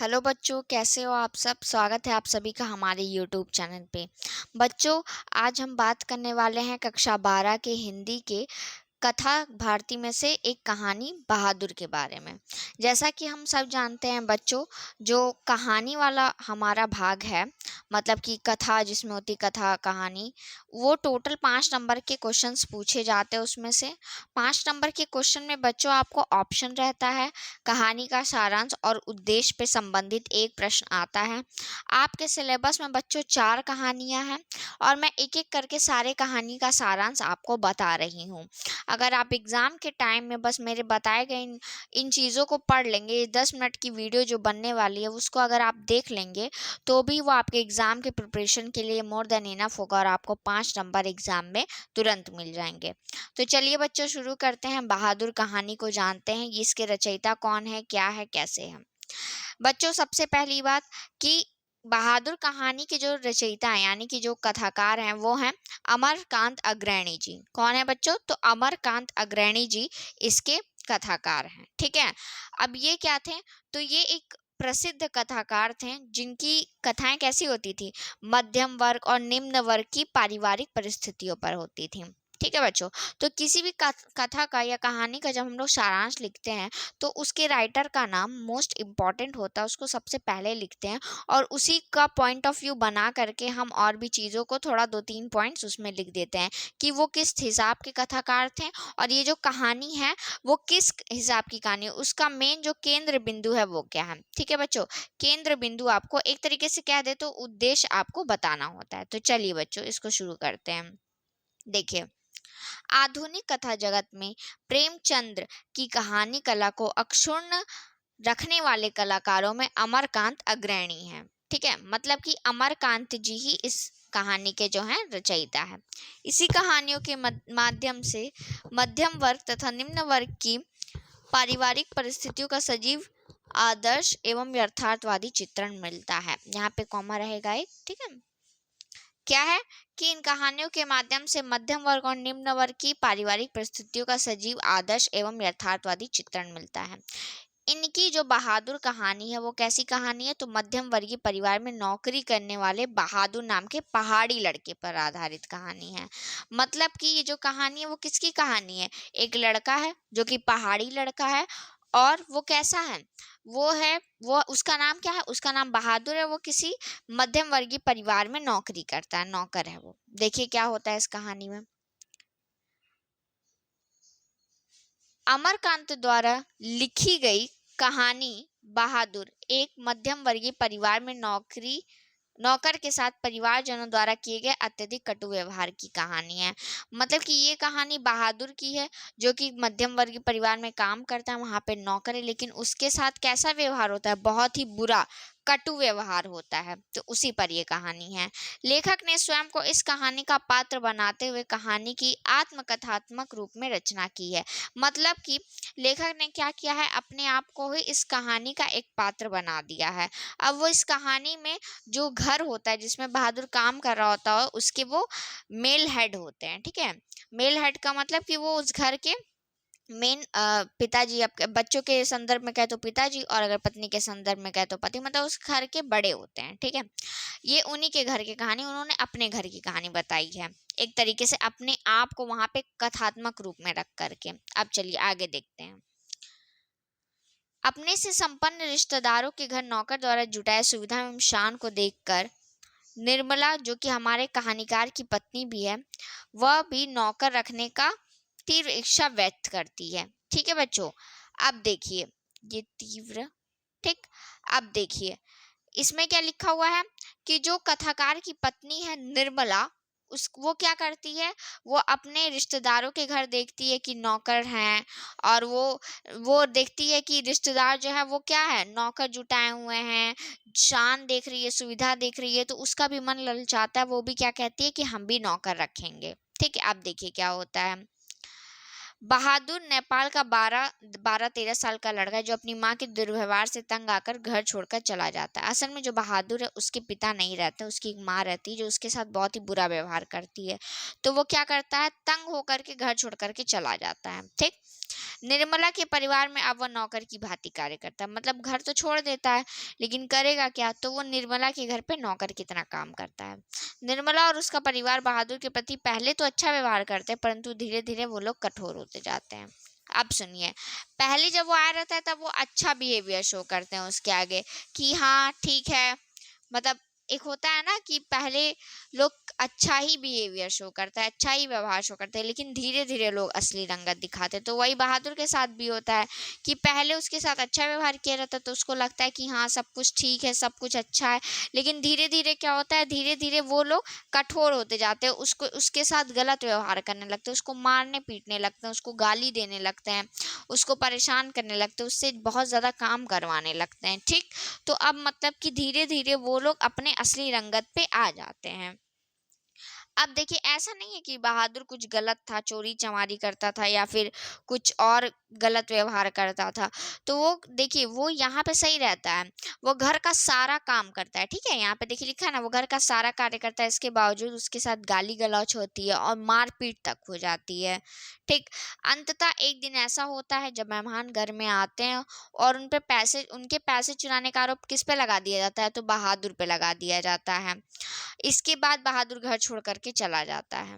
Hello बच्चों, कैसे हो आप सब। स्वागत है आप सभी का हमारे यूट्यूब चैनल पे। बच्चों, आज हम बात करने वाले हैं कक्षा 12 के हिंदी के कथा भारती में से एक कहानी बहादुर के बारे में। जैसा कि हम सब जानते हैं बच्चों, जो कहानी वाला हमारा भाग है, मतलब कि कथा जिसमें होती कथा कहानी, वो टोटल 5 नंबर के क्वेश्चंस पूछे जाते हैं। उसमें से 5 नंबर के क्वेश्चन में बच्चों आपको ऑप्शन रहता है, कहानी का सारांश और उद्देश्य पे संबंधित एक प्रश्न आता है। आपके सिलेबस में बच्चों 4 कहानियां हैं और मैं एक एक करके सारे कहानी का सारांश आपको बता रही हूँ। अगर आप एग्ज़ाम के टाइम में बस मेरे बताए गए इन चीज़ों को पढ़ लेंगे, ये 10 मिनट की वीडियो जो बनने वाली है उसको अगर आप देख लेंगे, तो भी वो आपके एग्ज़ाम के प्रिपरेशन के लिए मोर देन इनफ होगा और आपको 5 नंबर एग्ज़ाम में तुरंत मिल जाएंगे। तो चलिए बच्चों, शुरू करते हैं। बहादुर कहानी को जानते हैं, इसके रचयिता कौन है, क्या है, कैसे है। बच्चों, सबसे पहली बात कि बहादुर कहानी के जो रचयिता हैं, यानी कि जो कथाकार हैं, वो हैं अमरकांत अग्रणी जी। कौन है बच्चों? तो अमरकांत अग्रणी जी इसके कथाकार हैं। ठीक है। अब ये क्या थे? तो ये एक प्रसिद्ध कथाकार थे जिनकी कथाएं कैसी होती थी? मध्यम वर्ग और निम्न वर्ग की पारिवारिक परिस्थितियों पर होती थी। ठीक है बच्चों। तो किसी भी कथा का या कहानी का जब हम लोग सारांश लिखते हैं, तो उसके राइटर का नाम मोस्ट इम्पॉर्टेंट होता है, उसको सबसे पहले लिखते हैं और उसी का पॉइंट ऑफ व्यू बना करके हम और भी चीज़ों को थोड़ा 2-3 पॉइंट्स उसमें लिख देते हैं कि वो किस हिसाब के कथाकार थे और ये जो कहानी है वो किस हिसाब की कहानी है, उसका मेन जो केंद्र बिंदु है वो क्या है। ठीक है बच्चों, केंद्र बिंदु आपको एक तरीके से कह दे तो उद्देश्य आपको बताना होता है। तो चलिए बच्चों, इसको शुरू करते हैं। देखिए, आधुनिक कथा जगत में प्रेमचंद्र की कहानी कला को अक्षुण्ण रखने वाले कलाकारों में अमरकांत अग्रणी हैं। ठीक है, मतलब कि अमरकांत जी ही इस कहानी के जो हैं रचयिता है। इसी कहानियों के माध्यम से मध्यम वर्ग तथा निम्न वर्ग की पारिवारिक परिस्थितियों का सजीव, आदर्श एवं यथार्थवादी चित्रण मिलता है। यहाँ पे कॉमा रहेगा एक। ठीक है, क्या है कि इन कहानियों के माध्यम से मध्यम वर्ग और निम्न वर्ग की पारिवारिक परिस्थितियों का सजीव, आदर्श एवं यथार्थवादी चित्रण मिलता है। इनकी जो बहादुर कहानी है वो कैसी कहानी है? तो मध्यम वर्गीय परिवार में नौकरी करने वाले बहादुर नाम के पहाड़ी लड़के पर आधारित कहानी है। मतलब कि ये जो कहानी है वो किसकी कहानी है? एक लड़का है जो कि पहाड़ी लड़का है और वो कैसा है? वो उसका नाम क्या है? उसका नाम बहादुर है। वो किसी मध्यम वर्गीय परिवार में नौकरी करता है, नौकर है वो। देखिए क्या होता है इस कहानी में। अमरकांत द्वारा लिखी गई कहानी बहादुर एक मध्यम वर्गीय परिवार में नौकर के साथ परिवारजनों द्वारा किए गए अत्यधिक कटु व्यवहार की कहानी है। मतलब कि ये कहानी बहादुर की है, जो कि मध्यम वर्गीय परिवार में काम करता है, वहां पे नौकर है, लेकिन उसके साथ कैसा व्यवहार होता है? बहुत ही बुरा, कटु व्यवहार होता है। तो उसी पर यह कहानी है। लेखक ने स्वयं को इस कहानी का पात्र बनाते हुए कहानी की आत्मकथात्मक रूप में रचना की है। मतलब कि लेखक ने क्या किया है? अपने आप को ही इस कहानी का एक पात्र बना दिया है। अब वो इस कहानी में जो घर होता है जिसमें बहादुर काम कर रहा होता है, उसके वो मेल हेड होते हैं। ठीक है, मेल हेड का मतलब कि वो उस घर के मेन पिताजी, आपके बच्चों के संदर्भ में कहे तो पिताजी, और अगर पत्नी के संदर्भ में कहे तो पति, मतलब उस घर के बड़े होते हैं। ठीक है, ये उन्हीं के घर की कहानी, उन्होंने अपने घर की कहानी बताई है, एक तरीके से अपने आप को वहां पे कथात्मक रूप में रख करके। अब चलिए आगे देखते हैं। अपने से संपन्न रिश्तेदारों के घर नौकर द्वारा जुटाए सुविधा एवं शान को देखकर निर्मला, जो कि हमारे कहानीकार की पत्नी भी है, वह भी नौकर रखने का तीव्र इच्छा व्यक्त करती है। ठीक है बच्चों, अब देखिए ये तीव्र, ठीक, अब देखिए इसमें क्या लिखा हुआ है कि जो कथाकार की पत्नी है निर्मला, उस वो क्या करती है? वो अपने रिश्तेदारों के घर देखती है कि नौकर हैं, और वो देखती है कि रिश्तेदार जो है वो क्या है, नौकर जुटाए हुए हैं, शान देख रही है, सुविधा देख रही है, तो उसका भी मन ललचाता है। वो भी क्या कहती है कि हम भी नौकर रखेंगे। ठीक है, अब देखिए क्या होता है। बहादुर नेपाल का 12-13 साल का लड़का है, जो अपनी माँ के दुर्व्यवहार से तंग आकर घर छोड़कर चला जाता है। असल में जो बहादुर है उसके पिता नहीं रहते, उसकी एक माँ रहती है जो उसके साथ बहुत ही बुरा व्यवहार करती है। तो वो क्या करता है? तंग होकर के घर छोड़ करके चला जाता है। ठीक, निर्मला के परिवार में अब वह नौकर की भांति कार्य करता है, मतलब घर तो छोड़ देता है लेकिन करेगा क्या, तो वो निर्मला के घर पे नौकर की तरह काम करता है। निर्मला और उसका परिवार बहादुर के प्रति पहले तो अच्छा व्यवहार करते हैं, परंतु धीरे धीरे वो लोग कठोर होते जाते हैं। अब सुनिए, पहले जब वो आया रहता है तब वो अच्छा बिहेवियर शो करते हैं उसके आगे कि हाँ ठीक है, मतलब एक होता है ना कि पहले लोग अच्छा ही बिहेवियर शो करता है, अच्छा ही व्यवहार शो करते हैं, लेकिन धीरे धीरे लोग असली रंगत दिखाते हैं। तो वही बहादुर के साथ भी होता है कि पहले उसके साथ अच्छा व्यवहार किया रहता है तो उसको लगता है कि हाँ सब कुछ ठीक है, सब कुछ अच्छा है, लेकिन धीरे धीरे क्या होता है, धीरे धीरे वो लोग कठोर होते जाते हैं, उसको उसके साथ गलत व्यवहार करने लगते हैं, उसको मारने पीटने लगते हैं, उसको गाली देने लगते हैं, उसको परेशान करने लगते हैं, उससे बहुत ज़्यादा काम करवाने लगते हैं। ठीक, तो अब मतलब कि धीरे धीरे वो लोग अपने असली रंगत पे आ जाते हैं। अब देखिए, ऐसा नहीं है कि बहादुर कुछ गलत था, चोरी चमारी करता था या फिर कुछ और गलत व्यवहार करता था। तो वो देखिए वो यहाँ पे सही रहता है, वो घर का सारा काम करता है, ठीक है, यहाँ पे देखिए लिखा है ना, वो घर का सारा कार्य करता है, इसके बावजूद उसके साथ गाली गलौच होती है और मारपीट तक हो जाती है। ठीक, अंततः एक दिन ऐसा होता है जब मेहमान घर में आते हैं और उनके पैसे चुराने का आरोप किस पे लगा दिया जाता है, तो बहादुर पे लगा दिया जाता है। इसके बाद बहादुर घर छोड़ कर के चला जाता है।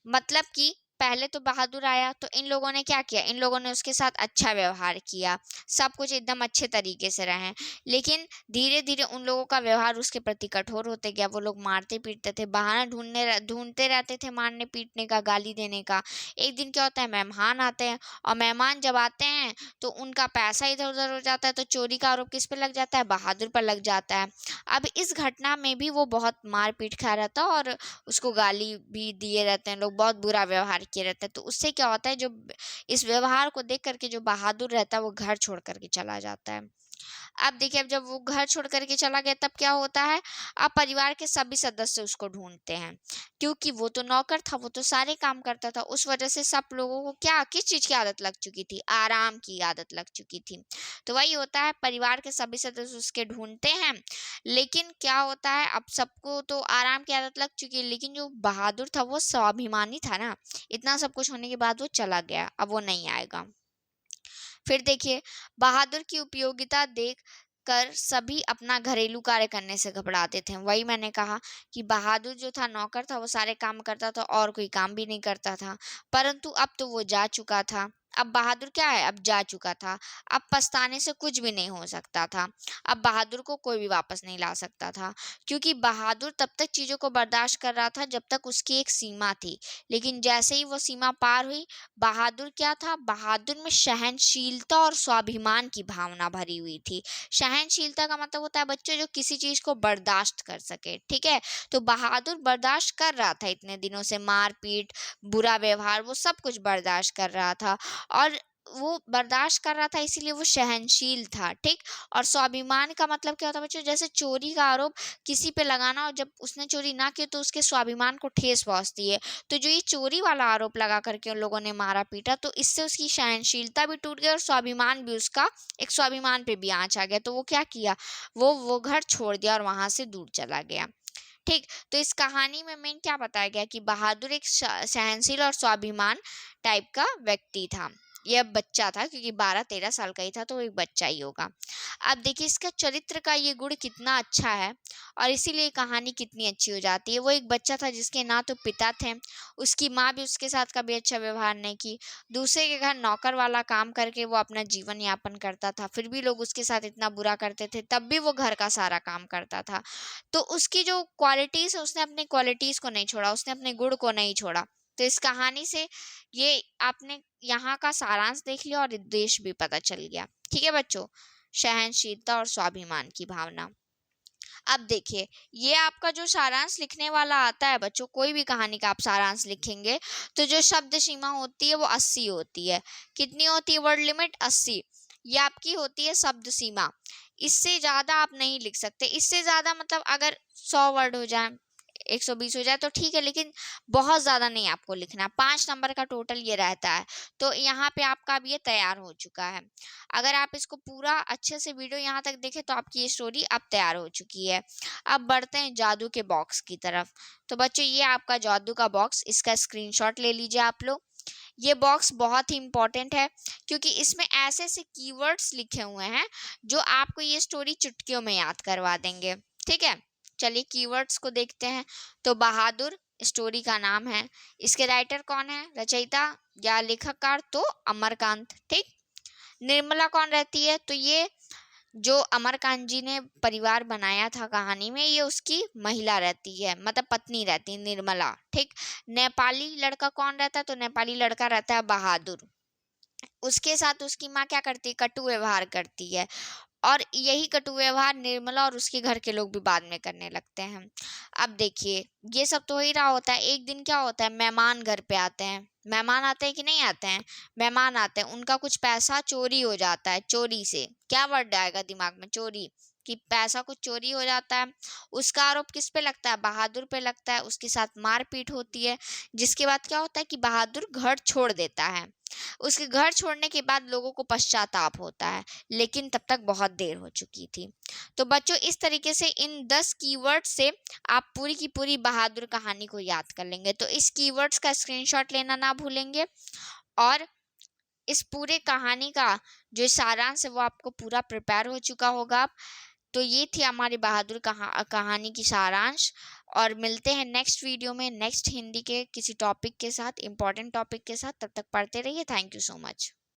मतलब कि पहले तो बहादुर आया तो इन लोगों ने क्या किया, इन लोगों ने उसके साथ अच्छा व्यवहार किया, सब कुछ एकदम अच्छे तरीके से रहे, लेकिन धीरे धीरे उन लोगों का व्यवहार उसके प्रति कठोर होते गया। वो लोग मारते पीटते थे, बहाना ढूंढते रहते थे मारने पीटने का, गाली देने का। एक दिन क्या होता है, मेहमान आते हैं और मेहमान जब आते हैं तो उनका पैसा इधर उधर हो जाता है, तो चोरी का आरोप किस पे लग जाता है, बहादुर पर लग जाता है। अब इस घटना में भी वो बहुत मार पीट खा रहा था और उसको गाली भी दिए रहते हैं लोग, बहुत बुरा व्यवहार किए रहते हैं। तो उससे क्या होता है, जो इस व्यवहार को देख करके जो बहादुर रहता है वो घर छोड़ करके चला जाता है। अब देखिए, अब जब वो घर छोड़ करके चला गया तब क्या होता है, अब परिवार के सभी सदस्य उसको ढूंढते हैं, क्योंकि वो तो नौकर था, वो तो सारे काम करता था। उस वजह से सब लोगों को क्या किस चीज की आदत लग चुकी थी, आराम की आदत लग चुकी थी। तो वही होता है, परिवार के सभी सदस्य उसके ढूंढते हैं, लेकिन क्या होता है, अब सबको तो आराम की आदत लग चुकी है, लेकिन जो बहादुर था वो स्वाभिमानी था ना, इतना सब कुछ होने के बाद वो चला गया, अब वो नहीं आएगा। फिर देखिए, बहादुर की उपयोगिता देख कर सभी अपना घरेलू कार्य करने से घबराते थे। वही मैंने कहा कि बहादुर जो था, नौकर था, वो सारे काम करता था और कोई काम भी नहीं करता था, परंतु अब तो वो जा चुका था। अब बहादुर क्या है, अब जा चुका था, अब पछताने से कुछ भी नहीं हो सकता था। अब बहादुर को कोई भी वापस नहीं ला सकता था, क्योंकि बहादुर तब तक चीजों को बर्दाश्त कर रहा था जब तक उसकी एक सीमा थी, लेकिन जैसे ही वो सीमा पार हुई, बहादुर क्या था, बहादुर में सहनशीलता और स्वाभिमान की भावना भरी हुई थी। सहनशीलता का मतलब होता है बच्चों, जो किसी चीज को बर्दाश्त कर सके, ठीक है। तो बहादुर बर्दाश्त कर रहा था इतने दिनों से, मारपीट, बुरा व्यवहार, वो सब कुछ बर्दाश्त कर रहा था, और वो बर्दाश्त कर रहा था इसीलिए वो सहनशील था, ठीक। और स्वाभिमान का मतलब क्या होता है बच्चों, जैसे चोरी का आरोप किसी पे लगाना और जब उसने चोरी ना की तो उसके स्वाभिमान को ठेस पहुंचती है। तो जो ये चोरी वाला आरोप लगा करके उन लोगों ने मारा पीटा, तो इससे उसकी सहनशीलता भी टूट गई और स्वाभिमान भी उसका, एक स्वाभिमान पे भी आंच आ गया। तो वो क्या किया, वो घर छोड़ दिया और वहां से दूर चला गया। ठीक, तो इस कहानी में मेन क्या बताया गया कि बहादुर एक सहनशील और स्वाभिमान टाइप का व्यक्ति था। यह बच्चा था, क्योंकि 12-13 साल का ही था, तो वो एक बच्चा ही होगा। अब देखिए इसका चरित्र का ये गुण कितना अच्छा है और इसीलिए कहानी कितनी अच्छी हो जाती है। वो एक बच्चा था जिसके ना तो पिता थे, उसकी माँ भी उसके साथ कभी अच्छा व्यवहार नहीं की, दूसरे के घर नौकर वाला काम करके वो अपना जीवन यापन करता था, फिर भी लोग उसके साथ इतना बुरा करते थे, तब भी वो घर का सारा काम करता था। तो उसकी जो क्वालिटीज है, उसने अपनी क्वालिटीज को नहीं छोड़ा, उसने अपने गुण को नहीं छोड़ा। तो इस कहानी से ये आपने यहाँ का सारांश देख लिया और उद्देश्य भी पता चल गया, ठीक है बच्चों। सहनशीलता और स्वाभिमान की भावना। अब देखिए, ये आपका जो सारांश लिखने वाला आता है बच्चों, कोई भी कहानी का आप सारांश लिखेंगे तो जो शब्द सीमा होती है वो 80 होती है। कितनी होती है वर्ड लिमिट, 80। ये आपकी होती है शब्द सीमा, इससे ज्यादा आप नहीं लिख सकते। इससे ज्यादा मतलब अगर 100 वर्ड हो जाए, 120 हो जाए तो ठीक है, लेकिन बहुत ज्यादा नहीं आपको लिखना। 5 नंबर का टोटल ये रहता है। तो यहाँ पे आपका अब ये तैयार हो चुका है। अगर आप इसको पूरा अच्छे से वीडियो यहाँ तक देखें तो आपकी ये स्टोरी अब तैयार हो चुकी है। अब बढ़ते हैं जादू के बॉक्स की तरफ। तो बच्चों, ये आपका जादू का बॉक्स, इसका स्क्रीनशॉट ले लीजिए आप लोग। ये बॉक्स बहुत ही इंपॉर्टेंट है क्योंकि इसमें ऐसे ऐसे कीवर्ड्स लिखे हुए हैं जो आपको ये स्टोरी चुटकियों में याद करवा देंगे। ठीक है, चलिए कीवर्ड्स को देखते हैं। तो बहादुर स्टोरी का नाम है। इसके राइटर कौन है, रचयिता या लेखककार? तो अमरकांत। ठीक। निर्मला कौन रहती है? तो ये जो अमरकांत जी ने परिवार बनाया था कहानी में, ये उसकी महिला रहती है, मतलब पत्नी रहती है निर्मला। ठीक। नेपाली लड़का कौन रहता है? तो नेपाली लड़का रहता है बहादुर। उसके साथ उसकी माँ क्या करती है? कटु व्यवहार करती है, और यही कटु व्यवहार निर्मला और उसके घर के लोग भी बाद में करने लगते हैं। अब देखिए, ये सब तो हो ही रहा होता है। एक दिन क्या होता है, मेहमान घर पे आते हैं। मेहमान आते हैं कि नहीं आते हैं? मेहमान आते हैं, उनका कुछ पैसा चोरी हो जाता है। चोरी से क्या वर्ड आएगा दिमाग में? चोरी। कि पैसा कुछ चोरी हो जाता है। उसका आरोप किस पे लगता है? बहादुर पे लगता है। उसके साथ मारपीट होती है, जिसके बाद क्या होता है कि बहादुर घर छोड़ देता है। उसके घर छोड़ने के बाद लोगों को पश्चाताप होता है, लेकिन तब तक बहुत देर हो चुकी थी। तो बच्चों, इस तरीके से इन 10 कीवर्ड से आप पूरी की पूरी बहादुर कहानी को याद कर लेंगे। तो इस कीवर्ड्स का स्क्रीनशॉट लेना ना भूलेंगे, और इस पूरे कहानी का जो सारांश है वो आपको पूरा प्रिपेयर हो चुका होगा। तो ये थी हमारी बहादुर कहानी की सारांश। और मिलते हैं नेक्स्ट वीडियो में, नेक्स्ट हिंदी के किसी टॉपिक के साथ, इम्पोर्टेंट टॉपिक के साथ। तब तक पढ़ते रहिए। Thank you so much.